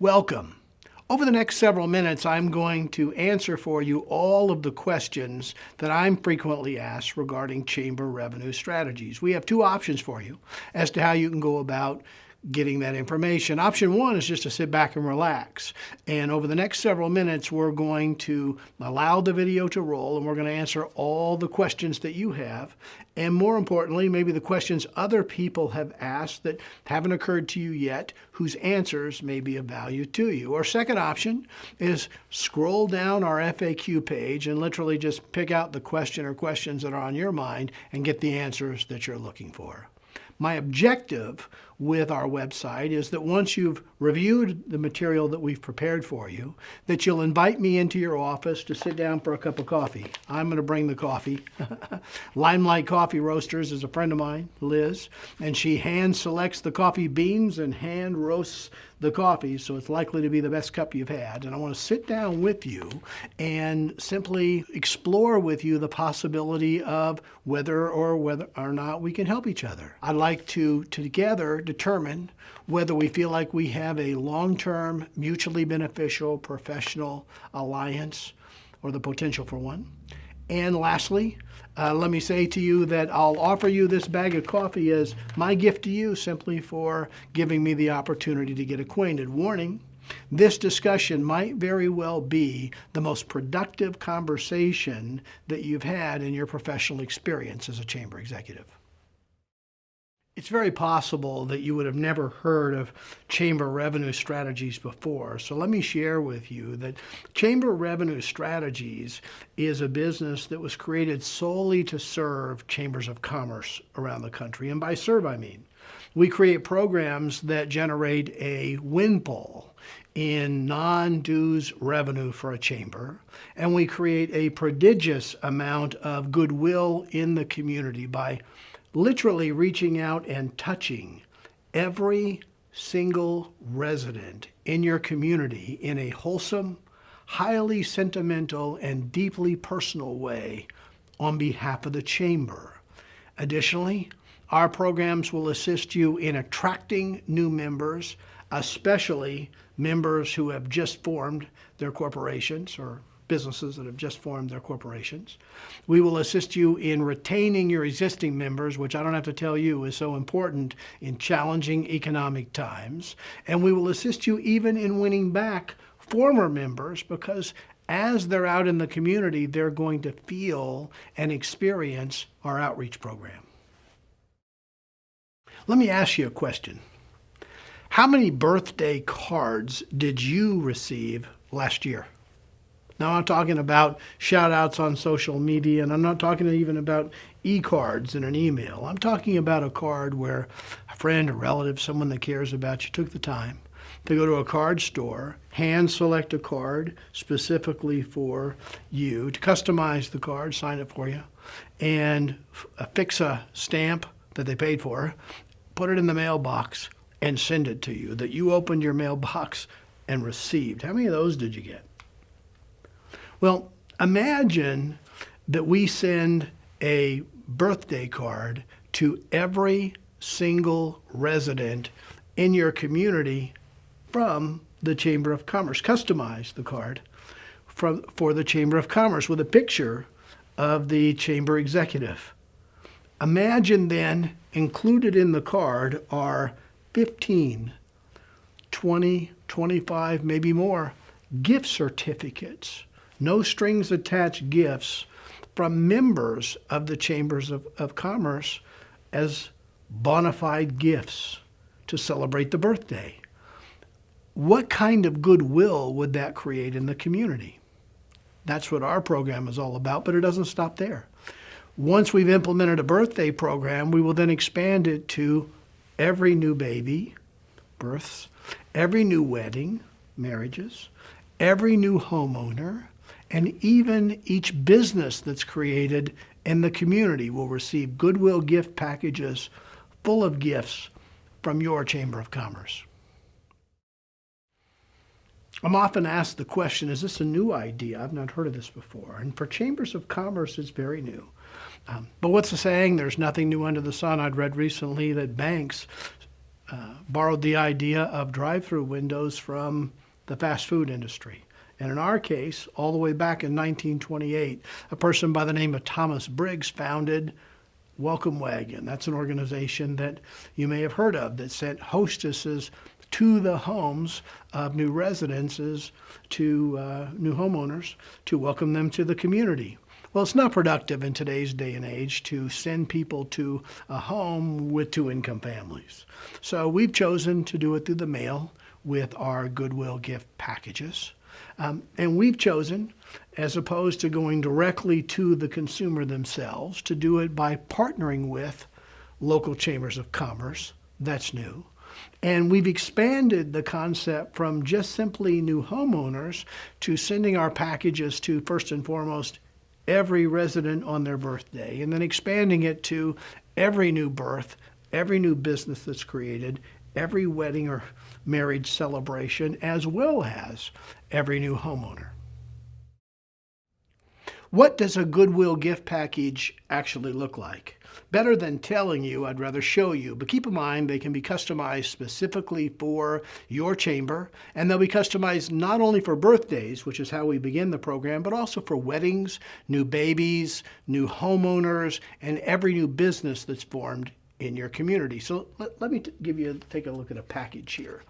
Welcome. Over the next several minutes, I'm going to answer for you all of the questions that I'm frequently asked regarding chamber revenue strategies. We have two options for you as to how you can go about getting that information. Option one is just to sit back and relax. And over the next several minutes, we're going to allow the video to roll and we're going to answer all the questions that you have. And more importantly, maybe the questions other people have asked that haven't occurred to you yet, whose answers may be of value to you. Or second option is scroll down our FAQ page and literally just pick out the question or questions that are on your mind and get the answers that you're looking for. My objective with our website is that once you've reviewed the material that we've prepared for you, that you'll invite me into your office to sit down for a cup of coffee. I'm going to bring the coffee. Limelight Coffee Roasters is a friend of mine, Liz, and she hand selects the coffee beans and hand roasts the coffee, so it's likely to be the best cup you've had. And I want to sit down with you and simply explore with you the possibility of whether or not we can help each other. I'd like to together determine whether we feel like we have a long-term, mutually beneficial professional alliance or the potential for one. And lastly, let me say to you that I'll offer you this bag of coffee as my gift to you simply for giving me the opportunity to get acquainted. Warning, this discussion might very well be the most productive conversation that you've had in your professional experience as a chamber executive. It's very possible that you would have never heard of chamber revenue strategies before. So let me share with you that Chamber Revenue Strategies is a business that was created solely to serve chambers of commerce around the country. And by serve, I mean we create programs that generate a windfall in non-dues revenue for a chamber, and we create a prodigious amount of goodwill in the community by literally reaching out and touching every single resident in your community in a wholesome, highly sentimental, and deeply personal way on behalf of the chamber. Additionally, our programs will assist you in attracting new members, especially members who have just formed their corporations or businesses that have just formed their corporations. We will assist you in retaining your existing members, which I don't have to tell you is so important in challenging economic times. And we will assist you even in winning back former members, because as they're out in the community, they're going to feel and experience our outreach program. Let me ask you a question. How many birthday cards did you receive last year? Now, I'm not talking about shout outs on social media, and I'm not talking even about e-cards in an email. I'm talking about a card where a friend, a relative, someone that cares about you took the time to go to a card store, hand select a card specifically for you, to customize the card, sign it for you, and affix a stamp that they paid for, put it in the mailbox, and send it to you, that you opened your mailbox and received. How many of those did you get? Well, imagine that we send a birthday card to every single resident in your community from the Chamber of Commerce. Customize the card for the Chamber of Commerce with a picture of the chamber executive. Imagine then included in the card are 15, 20, 25, maybe more gift certificates, no strings attached gifts from members of the Chambers of Commerce as bona fide gifts to celebrate the birthday. What kind of goodwill would that create in the community? That's what our program is all about, but it doesn't stop there. Once we've implemented a birthday program, we will then expand it to every new baby, births, every new wedding, marriages, every new homeowner, and even each business that's created in the community will receive goodwill gift packages full of gifts from your Chamber of Commerce. I'm often asked the question, is this a new idea? I've not heard of this before. And for Chambers of Commerce, it's very new. But what's the saying? There's nothing new under the sun. I'd read recently that banks borrowed the idea of drive-through windows from the fast food industry. And in our case, all the way back in 1928, a person by the name of Thomas Briggs founded Welcome Wagon. That's an organization that you may have heard of that sent hostesses to the homes of new residences, to new homeowners, to welcome them to the community. Well, it's not productive in today's day and age to send people to a home with two-income families. So we've chosen to do it through the mail with our Goodwill gift packages. And we've chosen, as opposed to going directly to the consumer themselves, to do it by partnering with local chambers of commerce. That's new. And we've expanded the concept from just simply new homeowners to sending our packages to, first and foremost, every resident on their birthday, and then expanding it to every new birth, every new business that's created, every wedding or marriage celebration, as well as every new homeowner. What does a Goodwill gift package actually look like? Better than telling you, I'd rather show you. But keep in mind, they can be customized specifically for your chamber, and they'll be customized not only for birthdays, which is how we begin the program, but also for weddings, new babies, new homeowners, and every new business that's formed in your community. So let me take a look at a package here.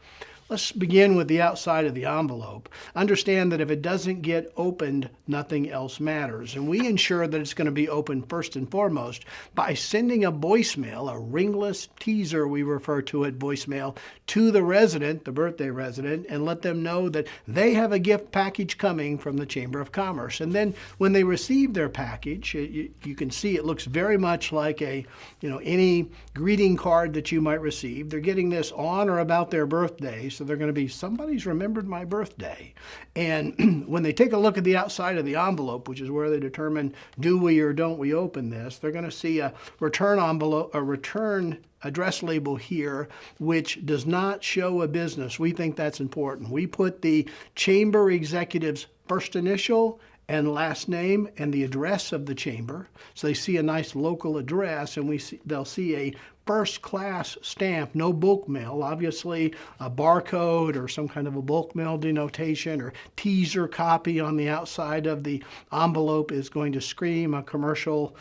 Let's begin with the outside of the envelope. Understand that if it doesn't get opened, nothing else matters. And we ensure that it's going to be opened first and foremost by sending a voicemail, a ringless teaser, we refer to it, voicemail, to the resident, the birthday resident, and let them know that they have a gift package coming from the Chamber of Commerce. And then when they receive their package, you can see it looks very much like any greeting card that you might receive. They're getting this on or about their birthday. So they're going to be, somebody's remembered my birthday. And when they take a look at the outside of the envelope, which is where they determine do we or don't we open this, they're going to see a return envelope, a return address label here, which does not show a business. We think that's important. We put the chamber executive's first initial and last name and the address of the chamber. So they see a nice local address, and they'll see a first-class stamp, no bulk mail, obviously a barcode or some kind of a bulk mail denotation or teaser copy on the outside of the envelope is going to scream a commercial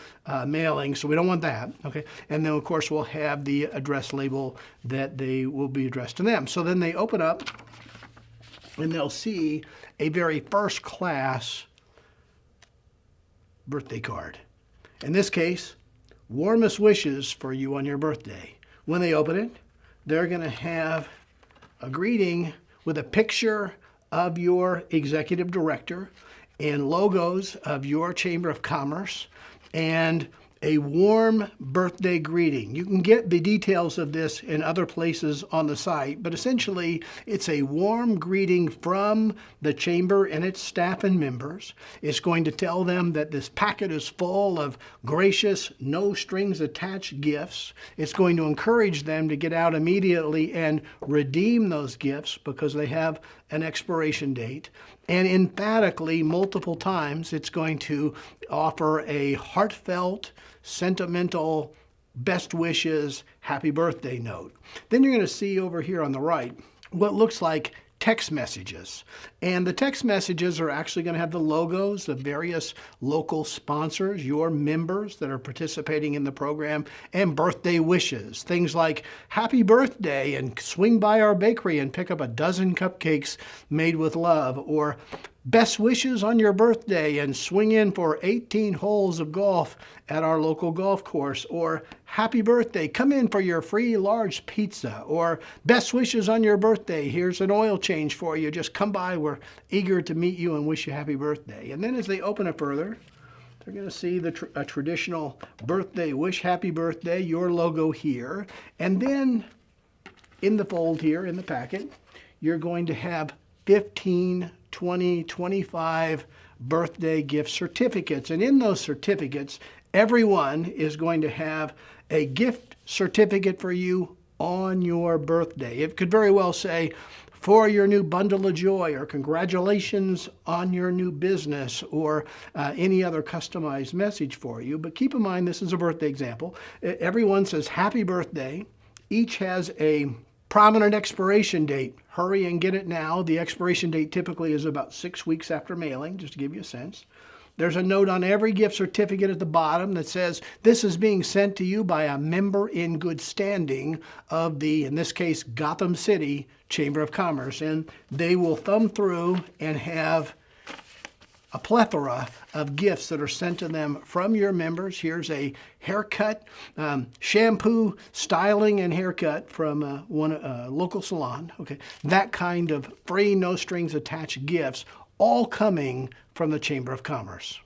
mailing, so we don't want that, okay? And then, of course, we'll have the address label that they will be addressed to them. So then they open up, and they'll see a very first-class birthday card. In this case, warmest wishes for you on your birthday. When they open it, they're going to have a greeting with a picture of your executive director and logos of your Chamber of Commerce and a warm birthday greeting. You can get the details of this in other places on the site, but essentially it's a warm greeting from the chamber and its staff and members. It's going to tell them that this packet is full of gracious, no strings attached gifts. It's going to encourage them to get out immediately and redeem those gifts because they have an expiration date. And emphatically, multiple times, it's going to offer a heartfelt, sentimental, best wishes, happy birthday note. Then you're going to see over here on the right what looks like text messages. And the text messages are actually going to have the logos of various local sponsors, your members that are participating in the program, and birthday wishes. Things like happy birthday and swing by our bakery and pick up a dozen cupcakes made with love, or best wishes on your birthday and swing in for 18 holes of golf at our local golf course, or happy birthday, come in for your free large pizza, or best wishes on your birthday, here's an oil change for you, just come by, we're eager to meet you and wish you happy birthday. And then as they open it further, they're going to see a traditional birthday wish, happy birthday, your logo here, and then in the fold here in the packet, you're going to have 15, 20, 25 birthday gift certificates. And in those certificates, everyone is going to have a gift certificate for you on your birthday. It could very well say, for your new bundle of joy, or congratulations on your new business, or any other customized message for you. But keep in mind, this is a birthday example. Everyone says happy birthday. Each has a Prominent expiration date. Hurry and get it now. The expiration date typically is about 6 weeks after mailing, just to give you a sense. There's a note on every gift certificate at the bottom that says this is being sent to you by a member in good standing of the, in this case, Gotham City Chamber of Commerce. And they will thumb through and have a plethora of gifts that are sent to them from your members. Here's a haircut, shampoo, styling, and haircut from one local salon. Okay, that kind of free, no strings attached gifts, all coming from the Chamber of Commerce.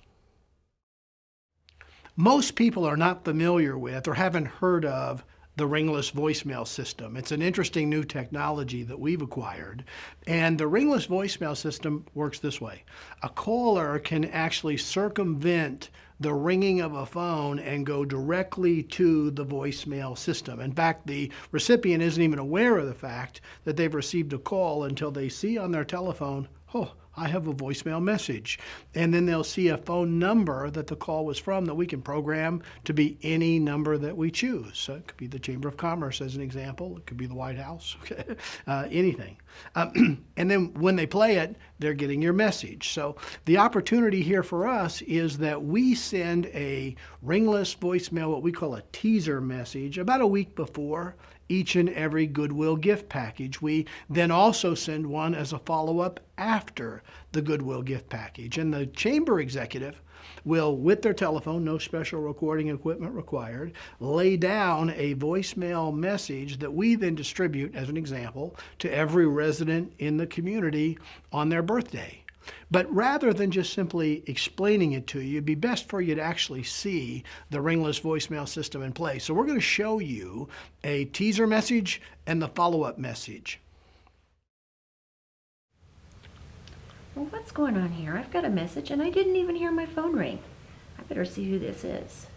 Most people are not familiar with or haven't heard of the ringless voicemail system. It's an interesting new technology that we've acquired. And the ringless voicemail system works this way. A caller can actually circumvent the ringing of a phone and go directly to the voicemail system. In fact, the recipient isn't even aware of the fact that they've received a call until they see on their telephone, oh, I have a voicemail message. And then they'll see a phone number that the call was from that we can program to be any number that we choose. So it could be the Chamber of Commerce as an example. It could be the White House, okay? Anything. And then when they play it, they're getting your message. So the opportunity here for us is that we send a ringless voicemail, what we call a teaser message, about a week before each and every Goodwill gift package. We then also send one as a follow-up after the Goodwill gift package. And the chamber executive will, with their telephone, no special recording equipment required, lay down a voicemail message that we then distribute, as an example, to every resident in the community on their birthday. But rather than just simply explaining it to you, it'd be best for you to actually see the ringless voicemail system in place. So we're going to show you a teaser message and the follow-up message. Well, what's going on here? I've got a message and I didn't even hear my phone ring. I better see who this is.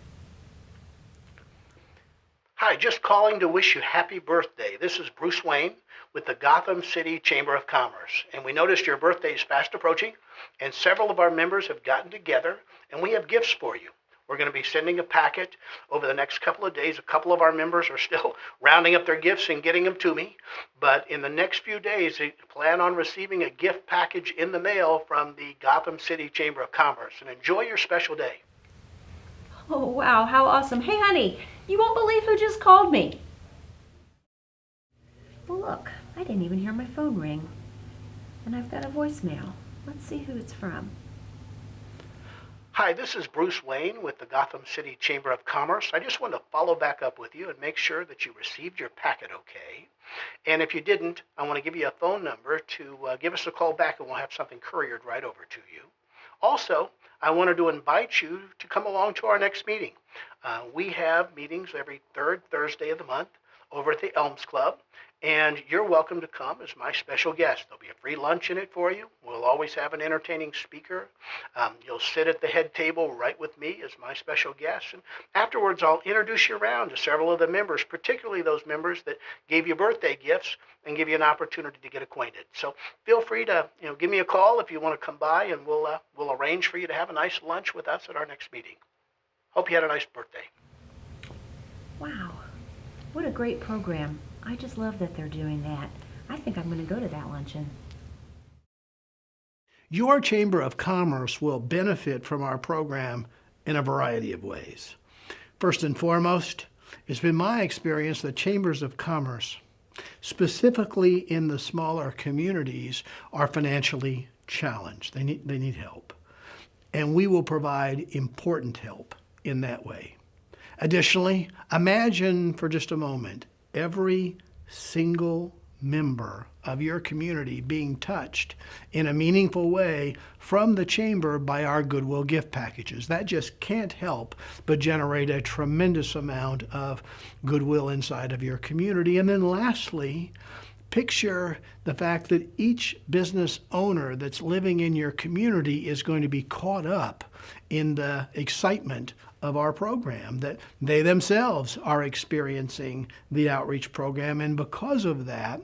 Hi, just calling to wish you happy birthday. This is Bruce Wayne with the Gotham City Chamber of Commerce. And we noticed your birthday is fast approaching, and several of our members have gotten together, and we have gifts for you. We're going to be sending a packet over the next couple of days. A couple of our members are still rounding up their gifts and getting them to me. But in the next few days, they plan on receiving a gift package in the mail from the Gotham City Chamber of Commerce. And enjoy your special day. Oh, wow, how awesome. Hey, honey, you won't believe who just called me. Well, look, I didn't even hear my phone ring. And I've got a voicemail. Let's see who it's from. Hi, this is Bruce Wayne with the Gotham City Chamber of Commerce. I just wanted to follow back up with you and make sure that you received your packet okay. And if you didn't, I want to give you a phone number to give us a call back, and we'll have something couriered right over to you. Also, I wanted to invite you to come along to our next meeting. We have meetings every third Thursday of the month over at the Elms Club, and you're welcome to come as my special guest. There'll be a free lunch in it for you. We'll always have an entertaining speaker. You'll sit at the head table right with me as my special guest, and afterwards I'll introduce you around to several of the members, particularly those members that gave you birthday gifts, and give you an opportunity to get acquainted. So feel free to give me a call if you want to come by, and we'll arrange for you to have a nice lunch with us at our next meeting. Hope you had a nice birthday. Wow, what a great program. I just love that they're doing that. I think I'm going to go to that luncheon. Your Chamber of Commerce will benefit from our program in a variety of ways. First and foremost, it's been my experience that chambers of commerce, specifically in the smaller communities, are financially challenged. They need help. And we will provide important help in that way. Additionally, imagine for just a moment every single member of your community being touched in a meaningful way from the chamber by our Goodwill gift packages. That just can't help but generate a tremendous amount of goodwill inside of your community. And then lastly, picture the fact that each business owner that's living in your community is going to be caught up in the excitement of our program, that they themselves are experiencing the outreach program. And because of that,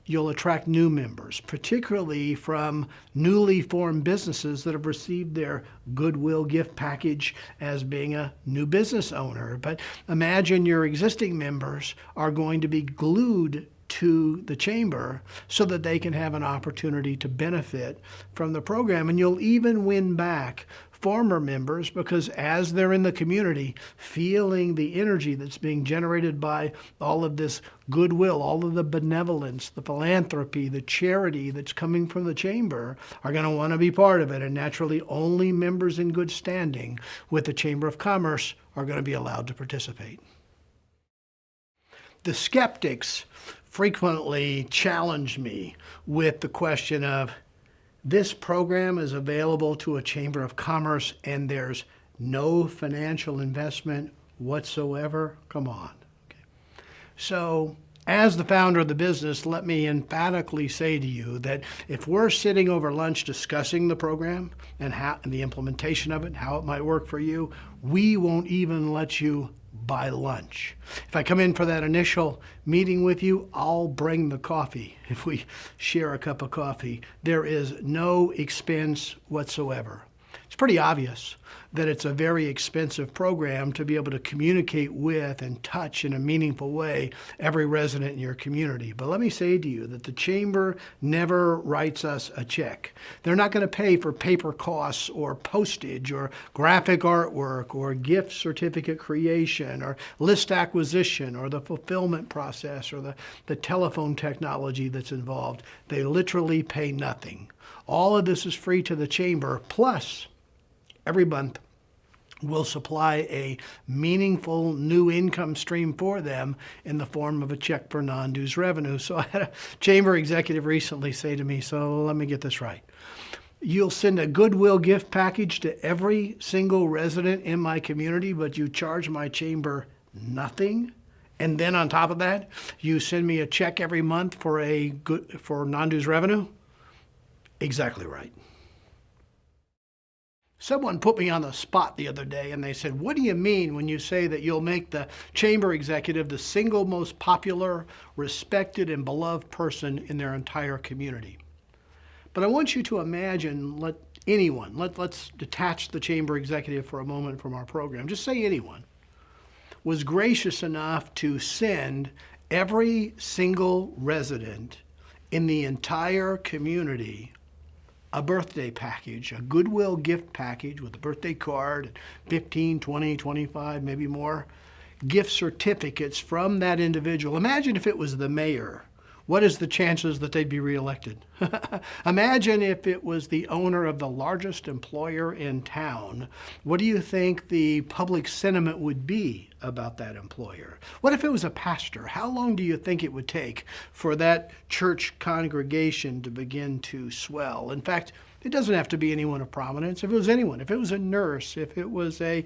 you'll attract new members, particularly from newly formed businesses that have received their Goodwill gift package as being a new business owner. But imagine your existing members are going to be glued to the chamber so that they can have an opportunity to benefit from the program. And you'll even win back former members because as they're in the community, feeling the energy that's being generated by all of this goodwill, all of the benevolence, the philanthropy, the charity that's coming from the chamber, are going to want to be part of it. And naturally, only members in good standing with the Chamber of Commerce are going to be allowed to participate. The skeptics frequently challenge me with the question of, this program is available to a Chamber of Commerce and there's no financial investment whatsoever? Come on. Okay. So, as the founder of the business, let me emphatically say to you that if we're sitting over lunch discussing the program and the implementation of it, how it might work for you, we won't even let you buy lunch. If I come in for that initial meeting with you, I'll bring the coffee. If we share a cup of coffee, there is no expense whatsoever. It's pretty obvious that it's a very expensive program to be able to communicate with and touch in a meaningful way every resident in your community. But let me say to you that the Chamber never writes us a check. They're not going to pay for paper costs or postage or graphic artwork or gift certificate creation or list acquisition or the fulfillment process or the telephone technology that's involved. They literally pay nothing. All of this is free to the Chamber, plus every month we'll supply a meaningful new income stream for them in the form of a check for non-dues revenue. So I had a chamber executive recently say to me, so let me get this right. You'll send a goodwill gift package to every single resident in my community, but you charge my chamber nothing? And then on top of that, you send me a check every month for non-dues revenue? Exactly right. Someone put me on the spot the other day and they said, what do you mean when you say that you'll make the chamber executive the single most popular, respected, and beloved person in their entire community? But I want you to imagine, let's detach the chamber executive for a moment from our program. Just say anyone was gracious enough to send every single resident in the entire community a birthday package, a goodwill gift package with a birthday card, 15, 20, 25, maybe more, gift certificates from that individual. Imagine if it was the mayor. What is the chances that they'd be reelected? Imagine if it was the owner of the largest employer in town. What do you think the public sentiment would be about that employer? What if it was a pastor? How long do you think it would take for that church congregation to begin to swell? In fact, it doesn't have to be anyone of prominence. If it was anyone, if it was a nurse, if it was a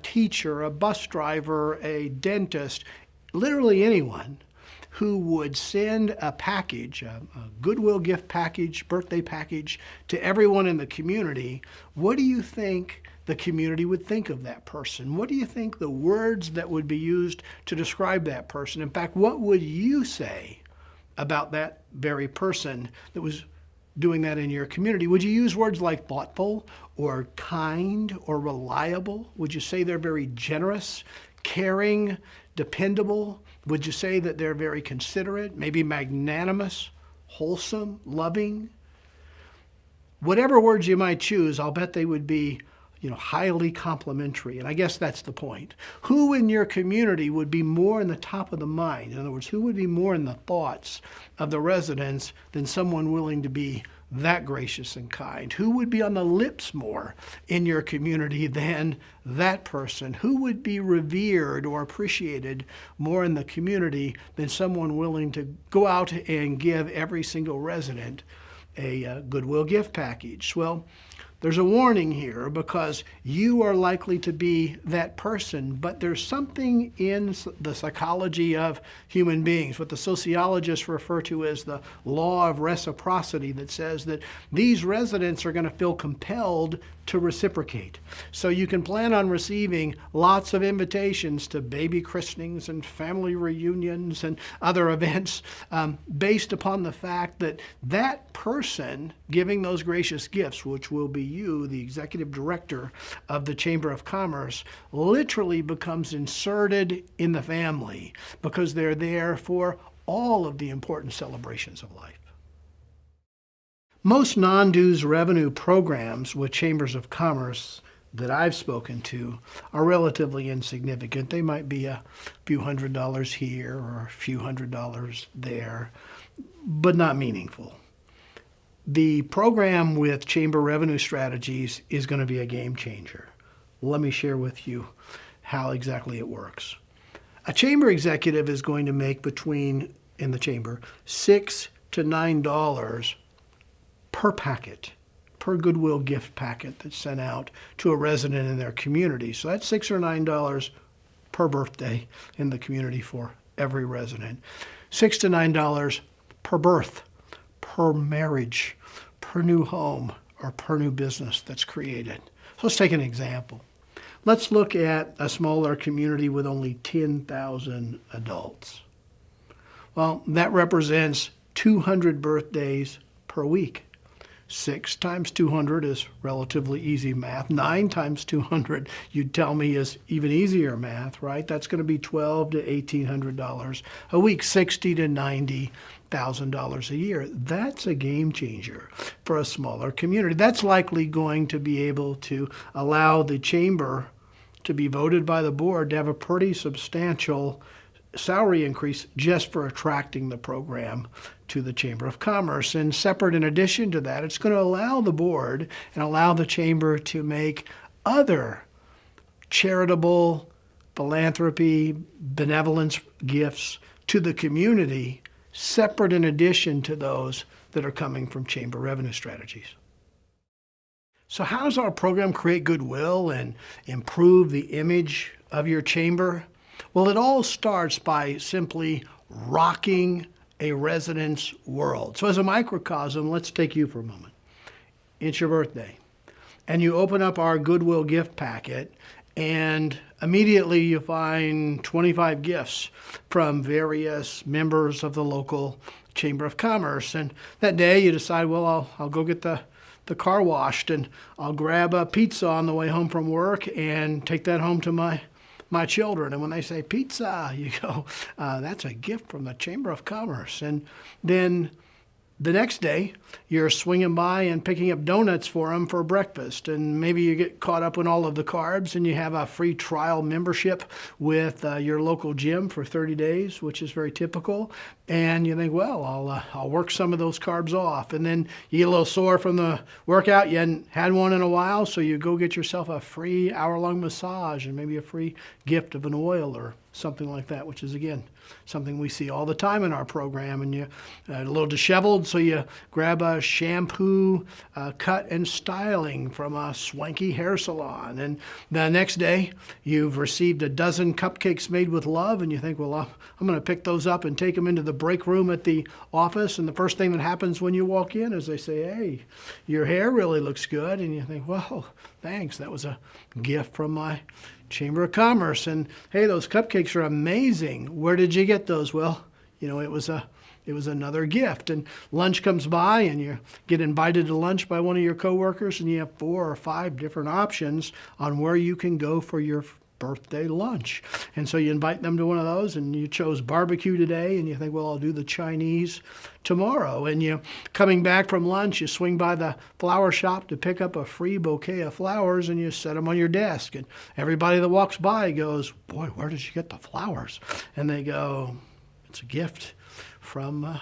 teacher, a bus driver, a dentist, literally anyone who would send a package, a goodwill gift package, birthday package to everyone in the community, what do you think the community would think of that person? What do you think the words that would be used to describe that person? In fact, what would you say about that very person that was doing that in your community? Would you use words like thoughtful or kind or reliable? Would you say they're very generous, caring, dependable? Would you say that they're very considerate, maybe magnanimous, wholesome, loving? Whatever words you might choose, I'll bet they would be, highly complimentary. And I guess that's the point. Who in your community would be more in the top of the mind? In other words, who would be more in the thoughts of the residents than someone willing to be that gracious and kind? Who would be on the lips more in your community than that person? Who would be revered or appreciated more in the community than someone willing to go out and give every single resident a goodwill gift package? Well, there's a warning here because you are likely to be that person, but there's something in the psychology of human beings, what the sociologists refer to as the law of reciprocity, that says that these residents are going to feel compelled to reciprocate. So you can plan on receiving lots of invitations to baby christenings and family reunions and other events based upon the fact that that person giving those gracious gifts, which will be you, the executive director of the Chamber of Commerce, literally becomes inserted in the family because they're there for all of the important celebrations of life. Most non-dues revenue programs with chambers of commerce that I've spoken to are relatively insignificant. They might be a few $100s here or a few $100s there, but not meaningful. The program with chamber revenue strategies is going to be a game changer. Let me share with you how exactly it works. A chamber executive is going to make between, in the chamber, $6 to $9 per packet, per goodwill gift packet that's sent out to a resident in their community. So that's $6 or $9 per birthday in the community for every resident. $6 to $9 per birth, per marriage, per new home, or per new business that's created. So let's take an example. Let's look at a smaller community with only 10,000 adults. Well, that represents 200 birthdays per week. 6 times 200 is relatively easy math. 9 times 200, you'd tell me, is even easier math, right? That's going to be $1,200 to $1,800 a week, $60,000 to $90,000 a year. That's a game changer for a smaller community. That's likely going to be able to allow the chamber to be voted by the board to have a pretty substantial salary increase just for attracting the program to the Chamber of Commerce. And separate, in addition to that, it's going to allow the board and allow the chamber to make other charitable, philanthropy, benevolence gifts to the community, separate in addition to those that are coming from chamber revenue strategies. So how does our program create goodwill and improve the image of your chamber? Well, it all starts by simply rocking a resident's world. So as a microcosm, let's take you for a moment. It's your birthday, and you open up our Goodwill gift packet, and immediately you find 25 gifts from various members of the local Chamber of Commerce. And that day you decide, well, I'll go get the car washed, and I'll grab a pizza on the way home from work and take that home to my children. And when they say pizza, you go, that's a gift from the Chamber of Commerce. And then the next day, you're swinging by and picking up donuts for them for breakfast. And maybe you get caught up in all of the carbs and you have a free trial membership with your local gym for 30 days, which is very typical. And you think, well, I'll work some of those carbs off. And then you get a little sore from the workout. You hadn't had one in a while, so you go get yourself a free hour-long massage and maybe a free gift of an oil or something like that, which is, again, something we see all the time in our program. And you're a little disheveled, so you grab a shampoo, cut and styling from a swanky hair salon. And the next day, you've received a dozen cupcakes made with love, and you think, well, I'm going to pick those up and take them into the break room at the office. And the first thing that happens when you walk in is they say, hey, your hair really looks good. And you think, well, thanks. That was a gift from my Chamber of Commerce. And hey, those cupcakes are amazing. Where did you get those? Well, it was another gift. And lunch comes by and you get invited to lunch by one of your coworkers, and you have 4 or 5 different options on where you can go for your birthday lunch. And so you invite them to one of those, and you chose barbecue today, and you think, well, I'll do the Chinese tomorrow. And you, coming back from lunch, you swing by the flower shop to pick up a free bouquet of flowers, and you set them on your desk. And everybody that walks by goes, boy, where did you get the flowers? And they go, it's a gift from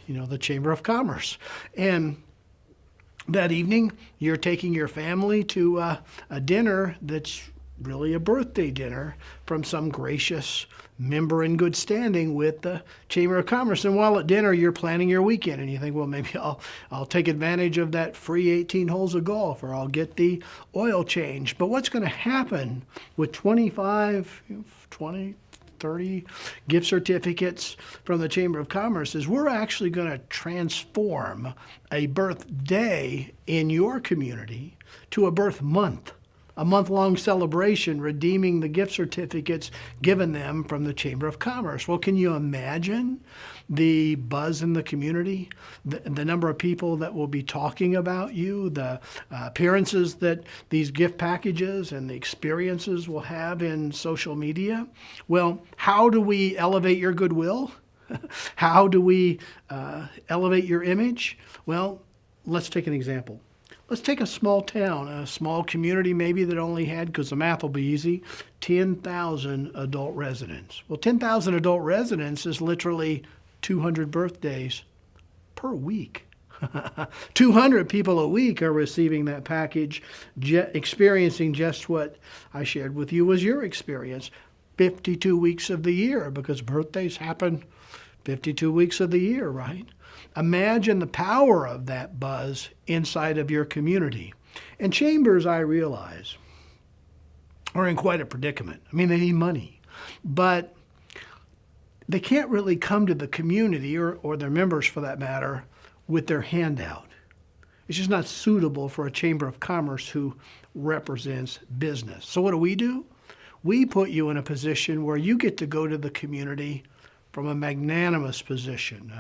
the Chamber of Commerce. And that evening, you're taking your family to a dinner that's really a birthday dinner from some gracious member in good standing with the Chamber of Commerce. And while at dinner, you're planning your weekend, and you think, well, maybe I'll take advantage of that free 18 holes of golf, or I'll get the oil change. But what's going to happen with 25, 20, 30 gift certificates from the Chamber of Commerce is we're actually going to transform a birthday in your community to a birth month. A month-long celebration redeeming the gift certificates given them from the Chamber of Commerce. Well, can you imagine the buzz in the community, the number of people that will be talking about you, the appearances that these gift packages and the experiences will have in social media? Well, how do we elevate your goodwill? How do we elevate your image? Well, let's take an example. Let's take a small town, a small community maybe that only had, because the math will be easy, 10,000 adult residents. Well, 10,000 adult residents is literally 200 birthdays per week. 200 people a week are receiving that package, experiencing just what I shared with you was your experience. 52 weeks of the year, because birthdays happen 52 weeks of the year, right? Imagine the power of that buzz inside of your community. And chambers, I realize, are in quite a predicament. I mean, they need money, but they can't really come to the community or their members for that matter with their handout. It's just not suitable for a chamber of commerce who represents business. So what do? We put you in a position where you get to go to the community from a magnanimous position,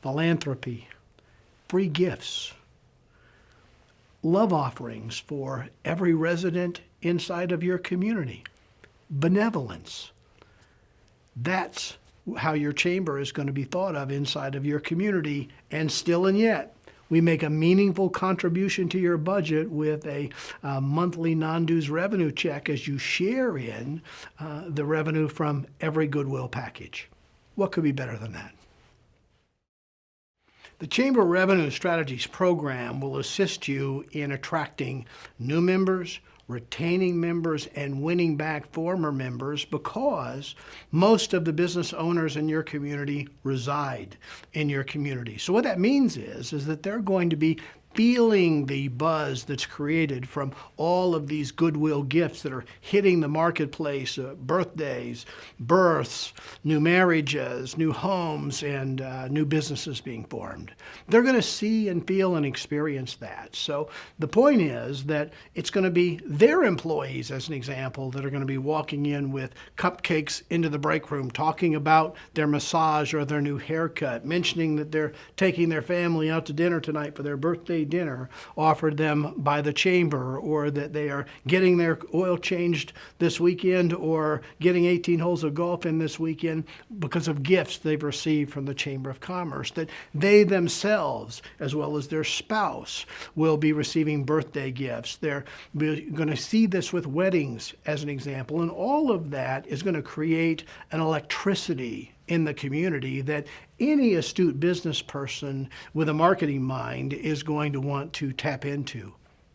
philanthropy, free gifts, love offerings for every resident inside of your community, benevolence. That's how your chamber is going to be thought of inside of your community. And still and yet, we make a meaningful contribution to your budget with a monthly non-dues revenue check as you share in the revenue from every goodwill package. What could be better than that? The Chamber Revenue Strategies program will assist you in attracting new members, retaining members, and winning back former members, because most of the business owners in your community reside in your community. So what that means is that they're going to be feeling the buzz that's created from all of these goodwill gifts that are hitting the marketplace, birthdays, births, new marriages, new homes, and new businesses being formed. They're going to see and feel and experience that. So the point is that it's going to be their employees, as an example, that are going to be walking in with cupcakes into the break room, talking about their massage or their new haircut, mentioning that they're taking their family out to dinner tonight for their birthday dinner offered them by the chamber, or that they are getting their oil changed this weekend or getting 18 holes of golf in this weekend because of gifts they've received from the Chamber of Commerce, that they themselves, as well as their spouse, will be receiving birthday gifts. They're going to see this with weddings, as an example, and all of that is going to create an electricity in the community that any astute business person with a marketing mind is going to want to tap into.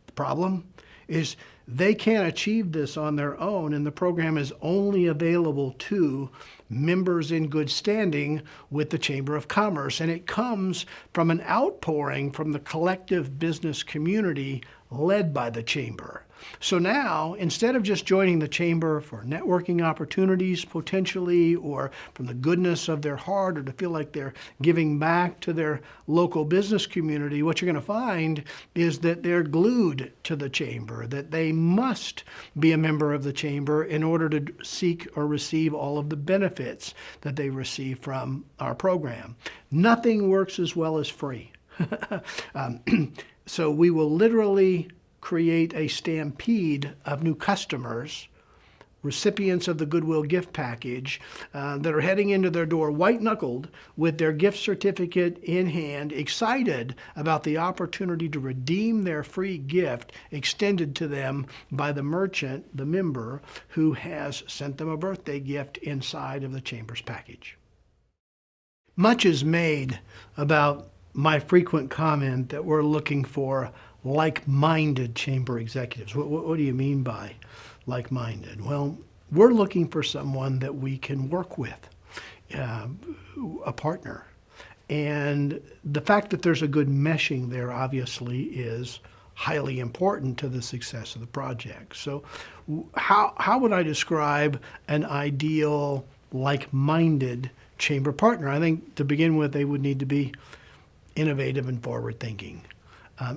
The problem is they can't achieve this on their own, and the program is only available to members in good standing with the Chamber of Commerce, and it comes from an outpouring from the collective business community led by the Chamber. So now, instead of just joining the Chamber for networking opportunities potentially, or from the goodness of their heart, or to feel like they're giving back to their local business community, what you're going to find is that they're glued to the Chamber, that they must be a member of the Chamber in order to seek or receive all of the benefits that they receive from our program. Nothing works as well as free. So we will literally create a stampede of new customers, recipients of the Goodwill gift package, that are heading into their door white-knuckled with their gift certificate in hand, excited about the opportunity to redeem their free gift extended to them by the merchant, the member, who has sent them a birthday gift inside of the Chamber's package. Much is made about my frequent comment that we're looking for like-minded chamber executives. What do you mean by like-minded? Well, we're looking for someone that we can work with, a partner. And the fact that there's a good meshing there obviously is highly important to the success of the project. So how would I describe an ideal like-minded chamber partner? I think to begin with, they would need to be innovative and forward-thinking.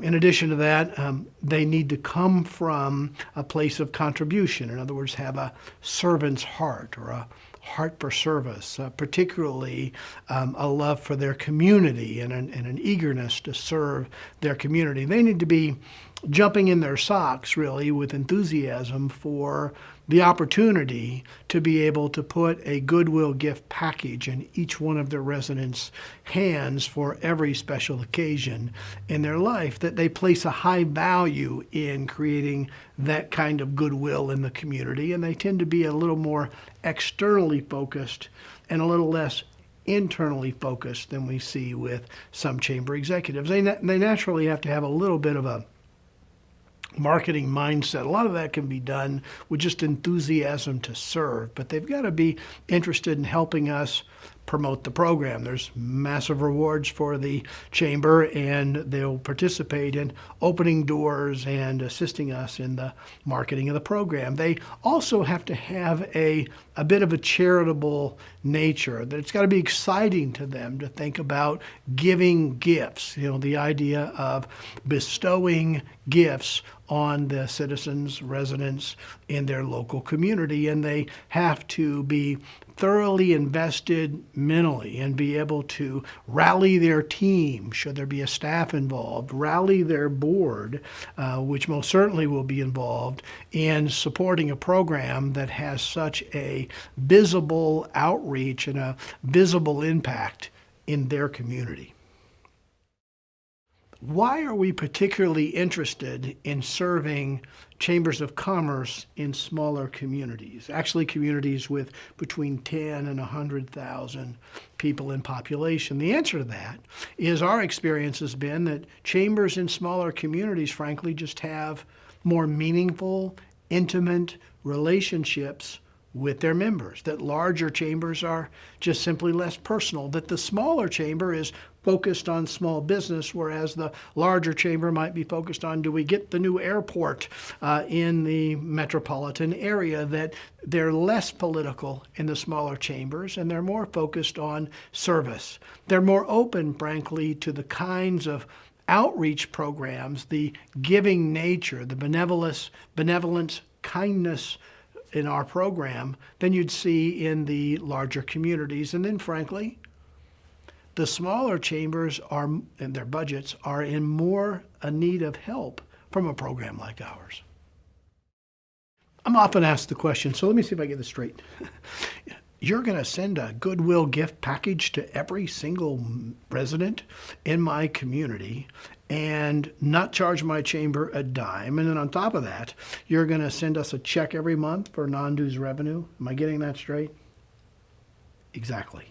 In addition to that, they need to come from a place of contribution. In other words, have a servant's heart, or a heart for service, particularly a love for their community and an eagerness to serve their community. They need to be jumping in their socks, really, with enthusiasm for the opportunity to be able to put a goodwill gift package in each one of their residents' hands for every special occasion in their life, that they place a high value in creating that kind of goodwill in the community, and they tend to be a little more externally focused and a little less internally focused than we see with some chamber executives. They naturally have to have a little bit of a marketing mindset. A lot of that can be done with just enthusiasm to serve, but they've got to be interested in helping us promote the program. There's massive rewards for the chamber, and they'll participate in opening doors and assisting us in the marketing of the program. They also have to have a bit of a charitable nature, that it's got to be exciting to them to think about giving gifts, the idea of bestowing gifts on the citizens, residents in their local community, and they have to be thoroughly invested mentally and be able to rally their team, should there be a staff involved, rally their board, which most certainly will be involved in supporting a program that has such a visible outreach and a visible impact in their community. Why are we particularly interested in serving chambers of commerce in smaller communities, actually communities with between 10 and 100,000 people in population? The answer to that is our experience has been that chambers in smaller communities, frankly, just have more meaningful, intimate relationships with their members, that larger chambers are just simply less personal, that the smaller chamber is focused on small business, whereas the larger chamber might be focused on, do we get the new airport in the metropolitan area, that they're less political in the smaller chambers and they're more focused on service. They're more open, frankly, to the kinds of outreach programs, the giving nature, the benevolence, kindness in our program than you'd see in the larger communities. And then, frankly, the smaller chambers are, and their budgets are in more a need of help from a program like ours. I'm often asked the question, so let me see if I get this straight. You're going to send a goodwill gift package to every single resident in my community and not charge my chamber a dime, and then on top of that, you're going to send us a check every month for non-dues revenue? Am I getting that straight? Exactly.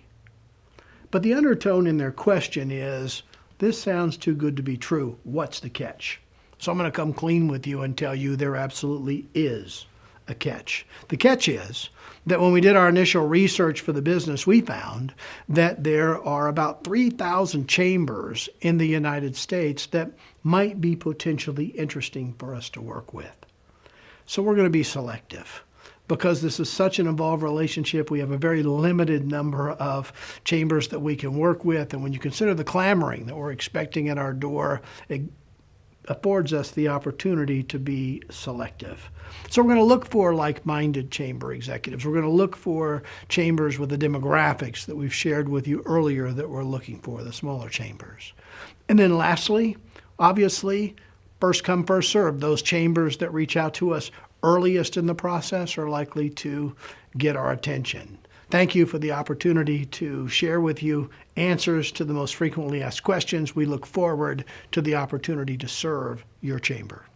But the undertone in their question is, this sounds too good to be true. What's the catch? So I'm going to come clean with you and tell you there absolutely is a catch. The catch is that when we did our initial research for the business, we found that there are about 3,000 chambers in the United States that might be potentially interesting for us to work with. So we're going to be selective. Because this is such an involved relationship, we have a very limited number of chambers that we can work with. And when you consider the clamoring that we're expecting at our door, it affords us the opportunity to be selective. So we're going to look for like-minded chamber executives. We're going to look for chambers with the demographics that we've shared with you earlier that we're looking for, the smaller chambers. And then lastly, obviously, first come, first served. Those chambers that reach out to us earliest in the process are likely to get our attention. Thank you for the opportunity to share with you answers to the most frequently asked questions. We look forward to the opportunity to serve your chamber.